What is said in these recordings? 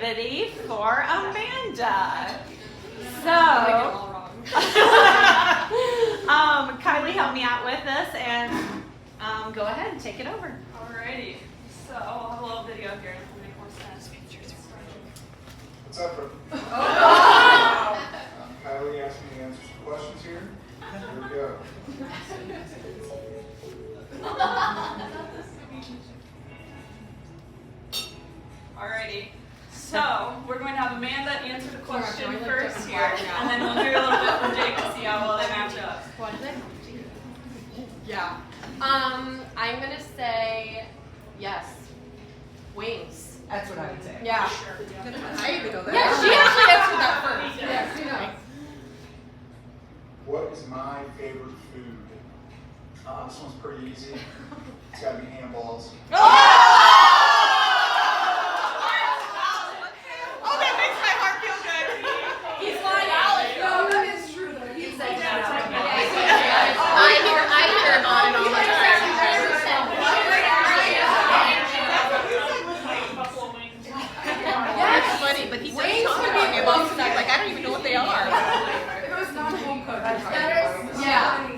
opportunity for Amanda. So, Kylie, help me out with this and go ahead and take it over. Alrighty. So I'll have a little video here to make more sense. What's up, bro? Kylie asked me to answer some questions here. Here we go. Alrighty. So we're going to have Amanda answer the question first here, and then we'll hear a little bit from Jake to see how well they match up. What is it? Yeah. I'm gonna say yes. Wings. That's what I would say. Yeah. I even know that. Yeah, she actually answered that first. Yeah, she knows. What is my favorite food? This one's pretty easy. It's got to be handballs. Oh, that makes my heart feel good. He's lying. Alex, No, that is true. He said yes. yes. I hear him on and on. That's funny, but he Wings starts would talking be about close. stuff like I don't even know what they are. It was not home cooked. Yeah.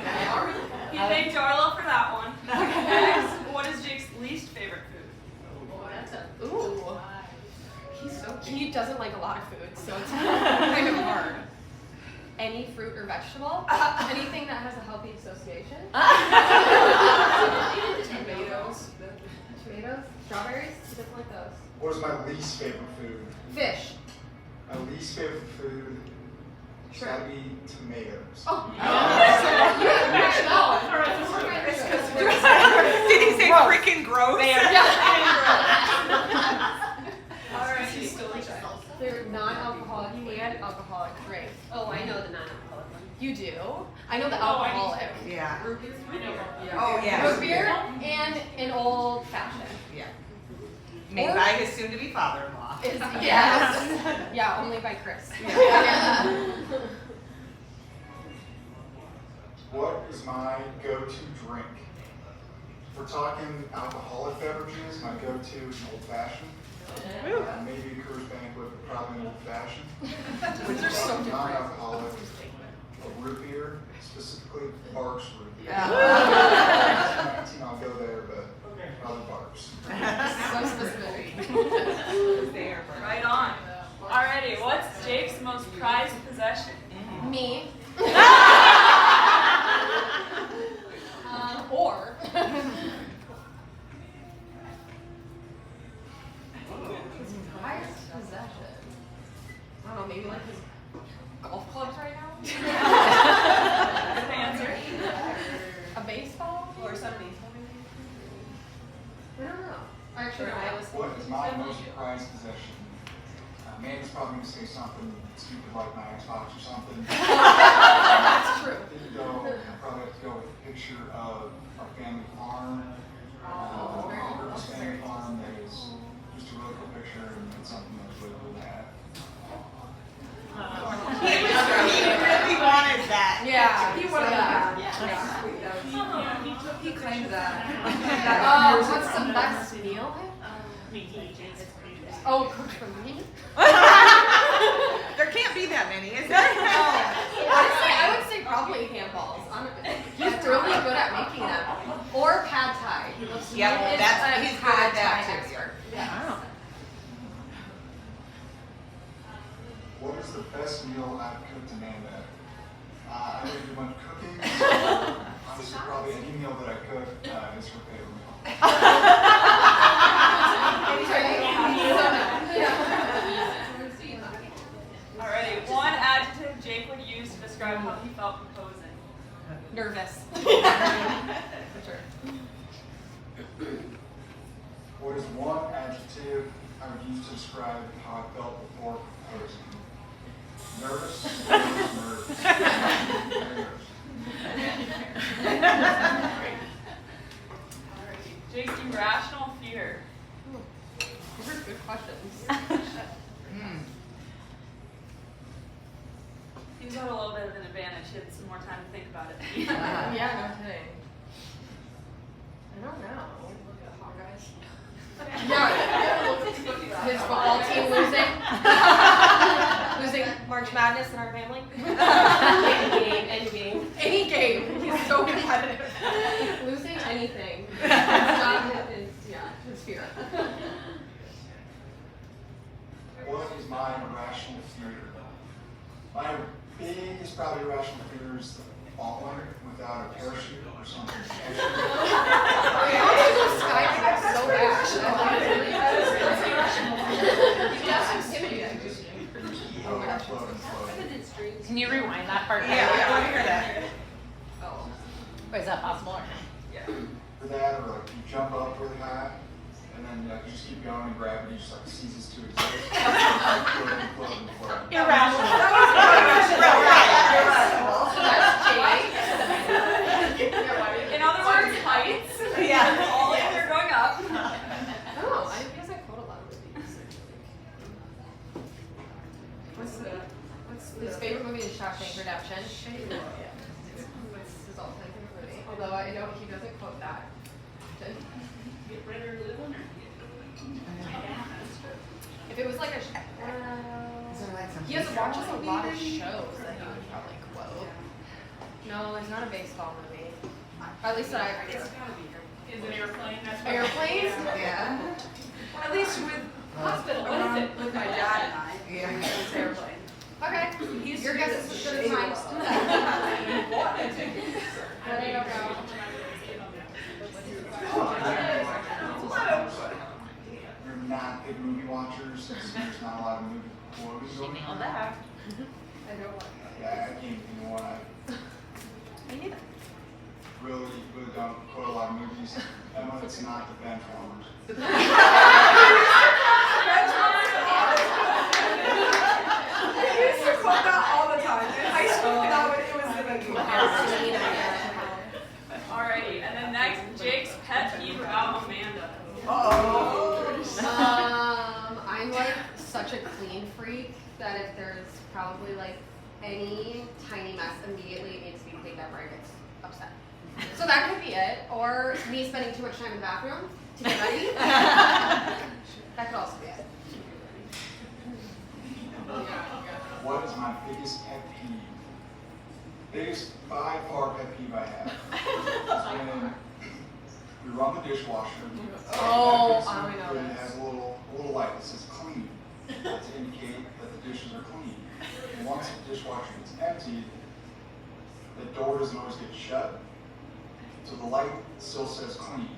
You thanked Darla for that one. Next, what is Jake's least favorite food? Ooh. He doesn't like a lot of food, so it's kind of hard. Any fruit or vegetable? Anything that has a healthy association? Tomatoes. Tomatoes? Strawberries? He doesn't like those. What is my least favorite food? Fish. My least favorite food has got to be tomatoes. Did he say freaking gross? Alrighty. They're non-alcoholic and alcoholic drinks. Oh, I know the non-alcoholic one. You do? I know the alcoholic. Yeah. Root beer. Oh, yeah. Root beer and an old fashioned. Yeah. Made by his soon-to-be father-in-law. Yes. Yeah, only by Chris. What is my go-to drink? If we're talking alcoholic beverages, my go-to is an old-fashioned. Maybe a Coors Banquet, but probably an old-fashioned. Which are so different. Non-alcoholic, a root beer, specifically Barks root beer. Yeah. I'll go there, but probably Barks. So specific. There, bro. Right on. Alrighty. What's Jake's most prized possession? Me. Or. His prized possession. I don't know, maybe like his golf clubs right now? Good answer. A baseball? Or some baseball. I don't know. Actually, no, I was What is my most prized possession? Mandy's probably going to say something stupid like my Xbox or something. That's true. I probably have to go with a picture of our family farm. Our family farm that is just a really cool picture and it's something that's really cool to have. He really wanted that. Yeah, he wanted that. He claimed that. What's the best meal? Oh, cooked for me? There can't be that many, is there? Honestly, I would say probably handballs. He's really good at making them. Or pad thai. He loves Yep, he is that's- a he's good pad at that thai too. expert. Wow. What is the best meal I've cooked Amanda? I don't do much cooking, so honestly probably any meal that I cook is her favorite meal. Alrighty. One adjective Jake would use to describe how he felt proposing. Nervous. For sure. What is one adjective I would use to describe how I felt before proposing? Nervous? Nervous. Very nervous. Jake's irrational fear. These are good questions. He's got a little bit of an advantage. He had some more time to think about it. Yeah, no kidding. I don't know. Yeah. His football team losing. Losing March Madness in our family. Any game. Any game. He's so competitive. Losing anything. His fear. What is my irrational fear? My biggest, probably irrational fear is falling without a parachute or something. Skydiving so That's intimidating. Oh, floating. Can you rewind that part? Yeah, I want to hear that. Or is that possible? Or For that, or like you jump up really high, and then you just keep going, and gravity just like ceases to exist. Floating. irrational. In other words, heights. Yeah. All in, they're going up. Oh, I guess I quote a lot of movies. His favorite movie is Shawshank Redemption. It's his all-time favorite movie. Although I know he doesn't quote that. If it was like a, he watches a lot of shows that he would probably quote. No, there's not a baseball movie. At least that I read. Is an airplane? That's what- Airplanes? Yeah. At least with hospital. What is it? With my dad and I. Yeah. It's airplane. Okay. Your guess is as good as mine. But I don't know. You're not big movie watchers, so there's not a lot of movie quotes going on. that. I don't want Yeah, I can't think of one. Me neither. Really don't quote a lot of movies. Emma, it's not the Benchwarmers. I used to quote that all the time. In high school, it was the big one. Alrighty, and then next, Jake's pet peeve about Amanda. I'm like such a clean freak that if there's probably like any tiny mess, immediately it needs to be cleaned up or I get upset. So that could be it. Or me spending too much time in the bathroom to get ready. That could also be it. What is my biggest pet peeve? Biggest by far pet peeve I have is when we run the dishwasher. Oh, and I know it this. has a little light that says clean to indicate that the dishes are clean. And once the dishwasher gets emptied, the door doesn't always get shut, so the light still says clean.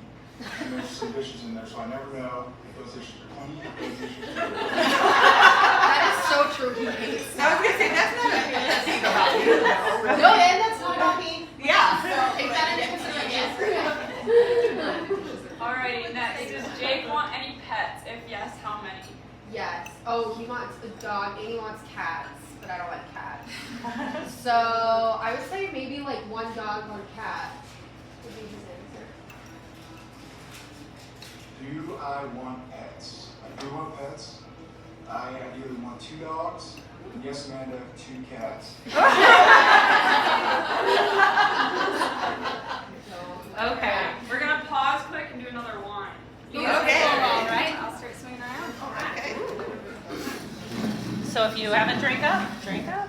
And there's some dishes in there, so I never know if those dishes are clean, if those dishes are dirty. That is so true. He hates I was gonna say that's not a pet peeve about you. No, and that's not about me. Yeah. Take that into consideration. Alrighty, next, does Jake want any pets? If yes, how many? Yes. Oh, he wants a dog and he wants cats, but I don't like cats. So I would say maybe like one dog, one cat would be his answer. Do I want pets? I do want pets. I ideally want 2 dogs. And yes, Amanda, 2 cats. Okay. We're gonna pause quick and do another one. Okay. Alright, I'll start swinging around. Okay. So if you haven't drank up, drink up.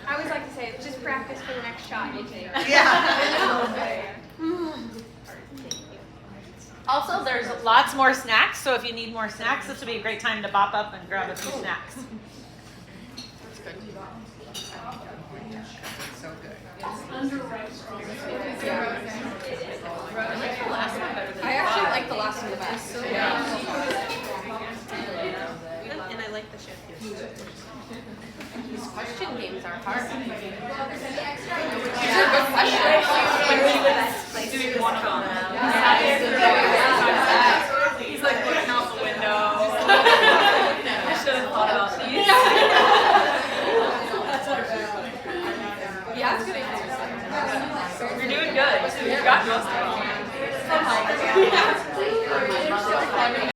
I always like to say, just practice for the next shot you take. Yeah. Also, there's lots more snacks, so if you need more snacks, this would be a great time to bop up and grab a few snacks. So good. I actually like the last one the best. And I like the shift. These question games are hard. These are good questions.